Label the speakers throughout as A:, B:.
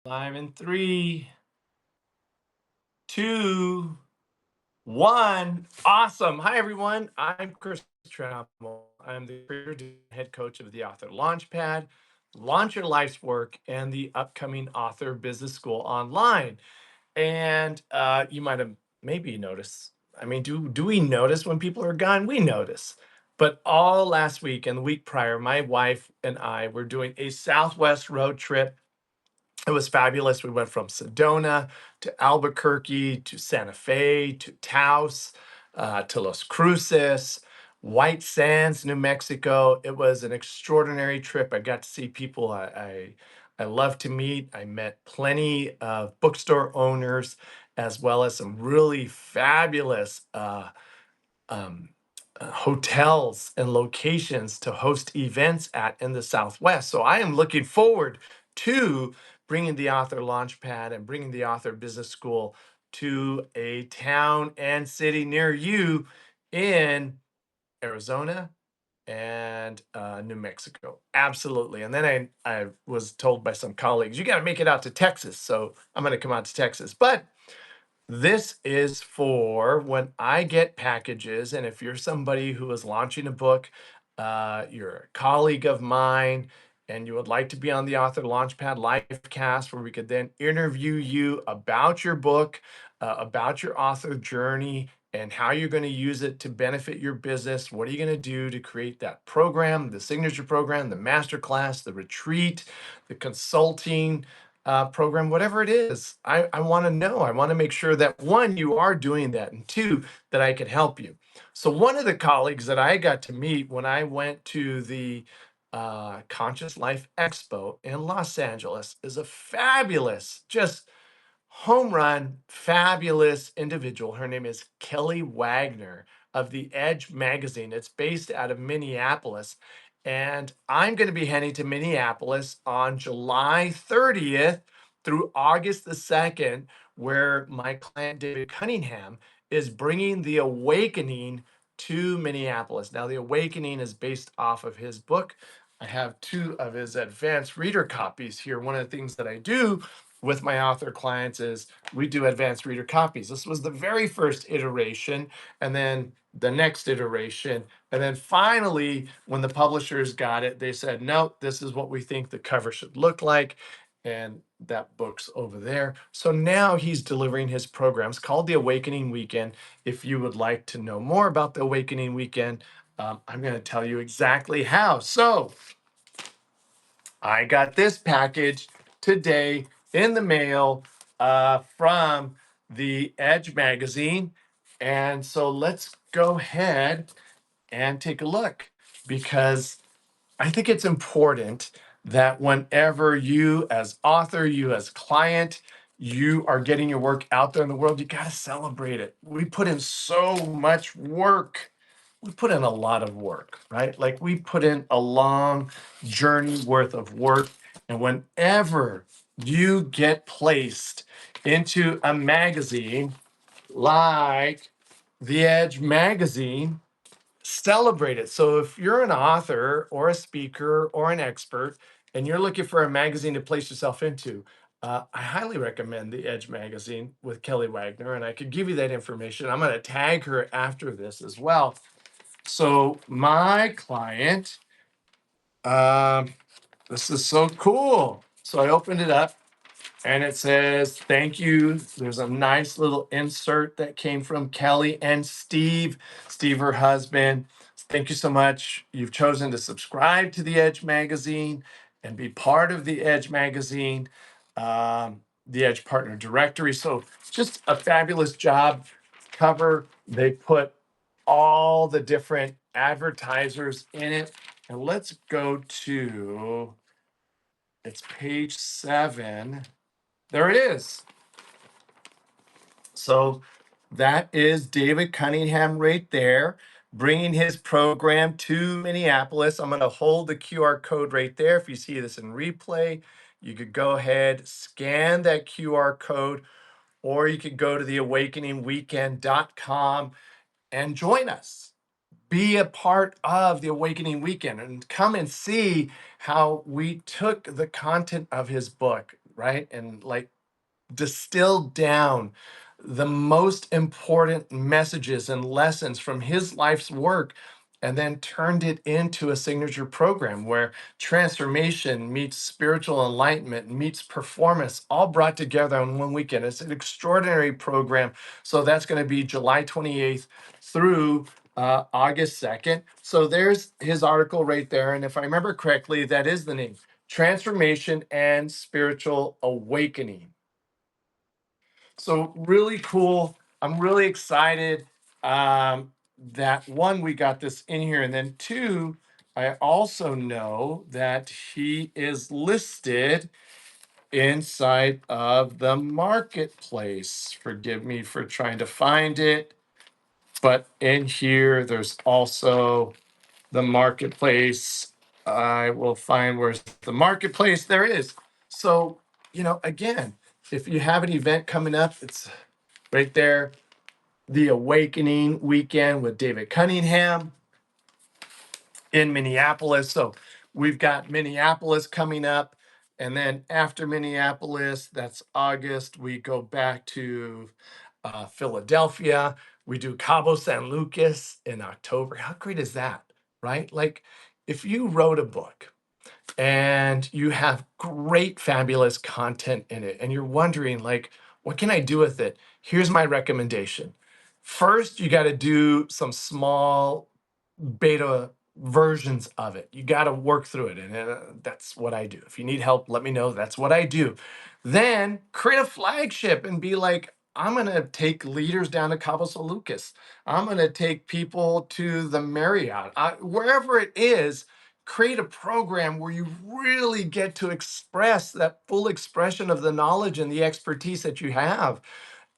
A: Live in 3, 2, 1. Awesome. Hi, everyone. I'm Chris Trammell. I'm the creator and head coach of the Author Launchpad, Launch Your Life's Work, and the upcoming Author Business School online. And you might have maybe noticed. I mean, do we notice when people are gone? We notice. But all last week and the week prior, my wife and I were doing a Southwest road trip. It was fabulous. We went from Sedona to Albuquerque to Santa Fe to Taos to Los Cruces, White Sands, New Mexico. It was an extraordinary trip. I got to see people I love to meet. I met plenty of bookstore owners as well as some really fabulous um, hotels and locations to host events at in the Southwest. So I am looking forward to bringing the Author Launchpad and bringing the Author Business School to a town and city near you in Arizona and New Mexico. Absolutely. And then I was told by some colleagues, you got to make it out to Texas. So I'm going to come out to Texas. But this is for when I get packages, and if you're somebody who is launching a book, you're a colleague of mine, and you would like to be on the Author Launchpad livecast, where we could then interview you about your book, about your author journey, and how you're going to use it to benefit your business. What are you going to do to create that program, the signature program, the masterclass, the retreat, the consulting? Program, whatever it is. I want to know. I want to make sure that one, you are doing that, and two, that I can help you. So, one of the colleagues that I got to meet when I went to the Conscious Life Expo in Los Angeles is a fabulous, just home run, fabulous individual. Her name is Kelly Wagner of the Edge magazine. It's based out of Minneapolis. And I'm going to be heading to Minneapolis on July 30th through August the 2nd, where my client David Cunningham is bringing The Awakening to Minneapolis. Now, The Awakening is based off of his book. I have 2 of his advanced reader copies here. One of the things that I do with my author clients is we do advanced reader copies. This was the very first iteration, and then the next iteration. And then finally, when the publishers got it, they said, no, this is what we think the cover should look like. And that book's over there. So now he's delivering his programs called the Awakening Weekend. If you would like to know more about the Awakening Weekend, I'm going to tell you exactly how. So I got this package today in the mail from the Edge magazine. And so let's go ahead and take a look, because I think it's important that whenever you as author, you as client, you are getting your work out there in the world, you got to celebrate it. We put in so much work. We put in a lot of work, right? Like we put in a long journey worth of work. And whenever you get placed into a magazine like The Edge magazine, celebrate it. So if you're an author or a speaker or an expert and you're looking for a magazine to place yourself into, I highly recommend the Edge magazine with Kelly Wagner, and I could give you that information. I'm going to tag her after this as well. So my client, um, this is so cool. So I opened it up and it says, thank you. There's a nice little insert that came from Kelly and Steve, her husband. Thank you so much. You've chosen to subscribe to the Edge magazine and be part of the Edge magazine, the Edge Partner Directory. So just a fabulous job cover. They put all the different advertisers in it. And let's go to, it's page 7. There it is. So that is David Cunningham right there, bringing his program to Minneapolis. I'm going to hold the QR code right there. If you see this in replay, you could go ahead, scan that QR code, or you could go to theawakeningweekend.com and join us. Be a part of the Awakening Weekend and come and see how we took the content of his book. right? And like distilled down the most important messages and lessons from his life's work and then turned it into a signature program where transformation meets spiritual enlightenment meets performance all brought together in one weekend. It's an extraordinary program. So that's going to be July 28th through August 2nd. So there's his article right there. And if I remember correctly, that is the name: Transformation and Spiritual Awakening. So really cool. I'm really excited that one, we got this in here. And then two, I also know that he is listed inside of the marketplace. Forgive me for trying to find it. But in here, there's also the marketplace. I will find where's the marketplace. There it is. So, again, if you have an event coming up, it's right there. The Awakening weekend with David Cunningham in Minneapolis. So we've got Minneapolis coming up. And then after Minneapolis, that's August, we go back to Philadelphia. We do Cabo San Lucas in October. How great is that, right? Like if you wrote a book and you have great, fabulous content in it, and you're wondering, like, what can I do with it? Here's my recommendation. First, you got to do some small beta versions of it. You got to work through it. And that's what I do. If you need help, let me know. That's what I do. Then create a flagship and be like, I'm going to take leaders down to Cabo San Lucas. I'm going to take people to the Marriott, wherever it is. Create a program where you really get to express that full expression of the knowledge and the expertise that you have,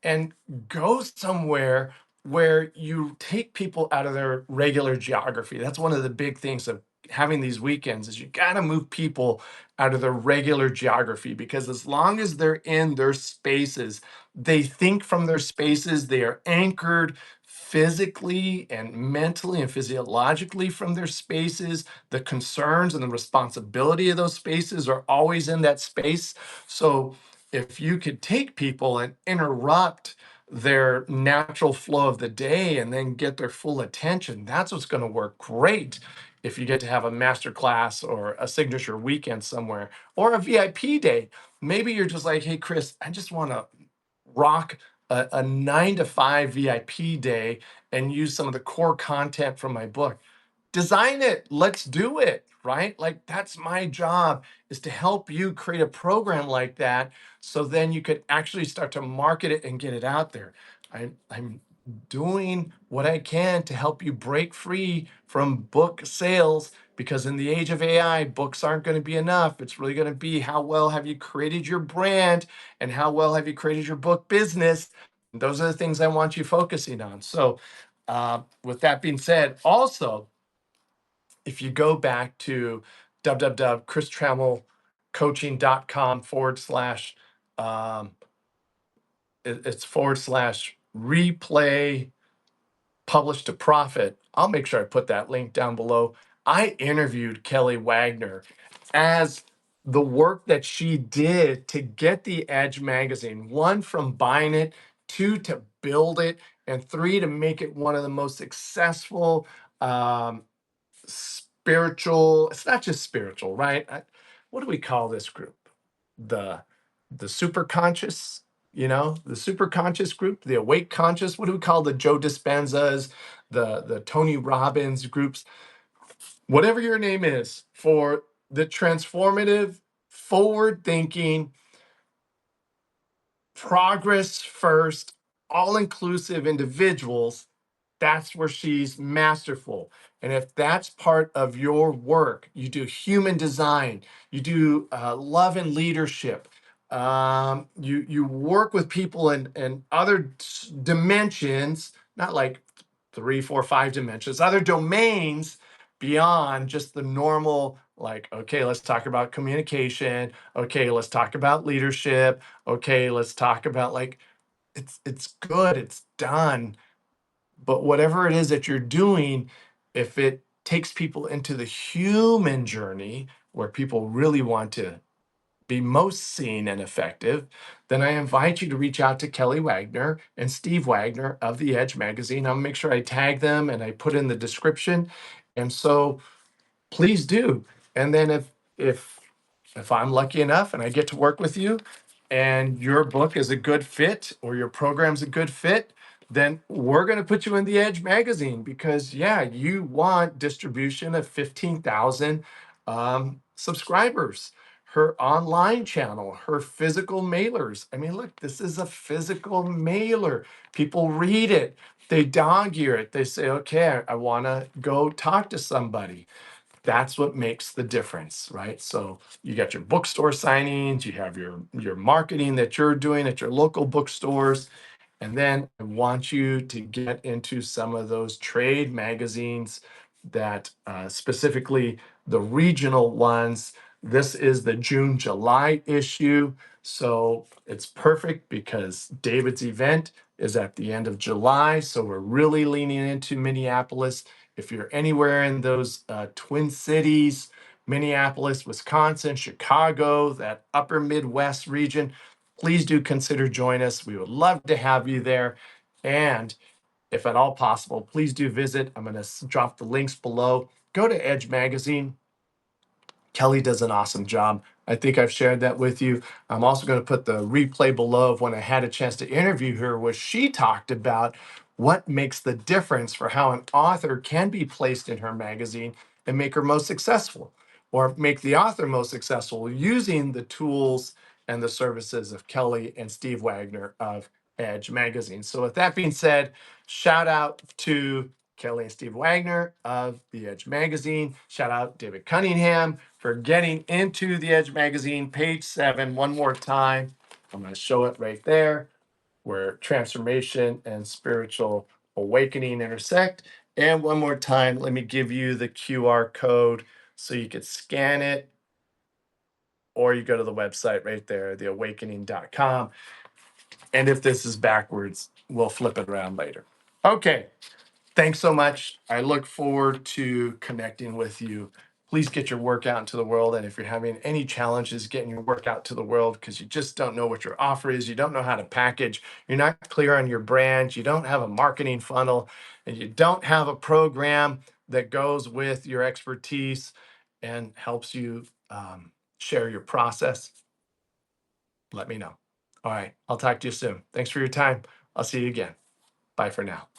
A: and go somewhere where you take people out of their regular geography. That's one of the big things of having these weekends is you got to move people out of their regular geography, because as long as they're in their spaces, they think from their spaces, they are anchored physically and mentally and physiologically from their spaces. The concerns and the responsibility of those spaces are always in that space. So if you could take people and interrupt their natural flow of the day and then get their full attention, that's what's going to work great. If you get to have a master class or a signature weekend somewhere or a VIP day, maybe you're just like, hey, Chris, I just want to rock a 9 to 5 VIP day and use some of the core content from my book. Design it. Let's do it, right? Like that's my job, is to help you create a program like that, so then you could actually start to market it and get it out there. I'm doing what I can to help you break free from book sales, because in the age of AI, books aren't going to be enough. It's really going to be how well have you created your brand and how well have you created your book business. Those are the things I want you focusing on. So with that being said, also, if you go back to www.christrammellcoaching.com it's /replay publish to profit. I'll make sure I put that link down below. I interviewed Kelly Wagner as the work that she did to get the Edge magazine, one, from buying it, two, to build it, and three, to make it one of the most successful spiritual. It's not just spiritual, right? What do we call this group? The super conscious, the super conscious group, the awake conscious. What do we call the Joe Dispenzas, the Tony Robbins groups? Whatever your name is, for the transformative, forward thinking, progress first, all inclusive individuals. That's where she's masterful. And if that's part of your work, you do human design, you do love and leadership, you work with people in other dimensions, not like 3, 4, 5 dimensions, other domains beyond just the normal, like, okay, let's talk about communication. Okay, let's talk about leadership. Okay, let's talk about, like, it's good, it's done. But whatever it is that you're doing, if it takes people into the human journey where people really want to be most seen and effective, then I invite you to reach out to Kelly Wagner and Steve Wagner of The Edge magazine. I'll make sure I tag them and I put in the description. And so please do. And then if I'm lucky enough and I get to work with you and your book is a good fit or your program's a good fit, then we're going to put you in the Edge magazine because, yeah, you want distribution of 15,000 subscribers, her online channel, her physical mailers. I mean, look, this is a physical mailer. People read it, they dog ear it, they say, okay, I want to go talk to somebody. That's what makes the difference, right? So you got your bookstore signings, you have your marketing that you're doing at your local bookstores, and then I want you to get into some of those trade magazines that specifically the regional ones. This is the June, July issue. So it's perfect because David's event is at the end of July. So we're really leaning into Minneapolis. If you're anywhere in those Twin Cities, Minneapolis, Wisconsin, Chicago, that upper Midwest region, please do consider join us. We would love to have you there. And if at all possible, please do visit. I'm going to drop the links below. Go to Edge Magazine. Kelly does an awesome job. I think I've shared that with you. I'm also going to put the replay below of when I had a chance to interview her, where she talked about what makes the difference for how an author can be placed in her magazine and make her most successful, or make the author most successful using the tools and the services of Kelly and Steve Wagner of Edge Magazine. So with that being said, shout out to Kelly and Steve Wagner of The Edge Magazine. Shout out David Cunningham for getting into The Edge Magazine, page 7, one more time. I'm going to show it right there, where transformation and spiritual awakening intersect. And one more time, let me give you the QR code so you could scan it, or you go to the website right there, theawakening.com. And if this is backwards, we'll flip it around later. Okay. Thanks so much. I look forward to connecting with you. Please get your work out into the world. And if you're having any challenges getting your work out to the world because you just don't know what your offer is, you don't know how to package, you're not clear on your brand, you don't have a marketing funnel, and you don't have a program that goes with your expertise and helps you share your process, let me know. All right. I'll talk to you soon. Thanks for your time. I'll see you again. Bye for now.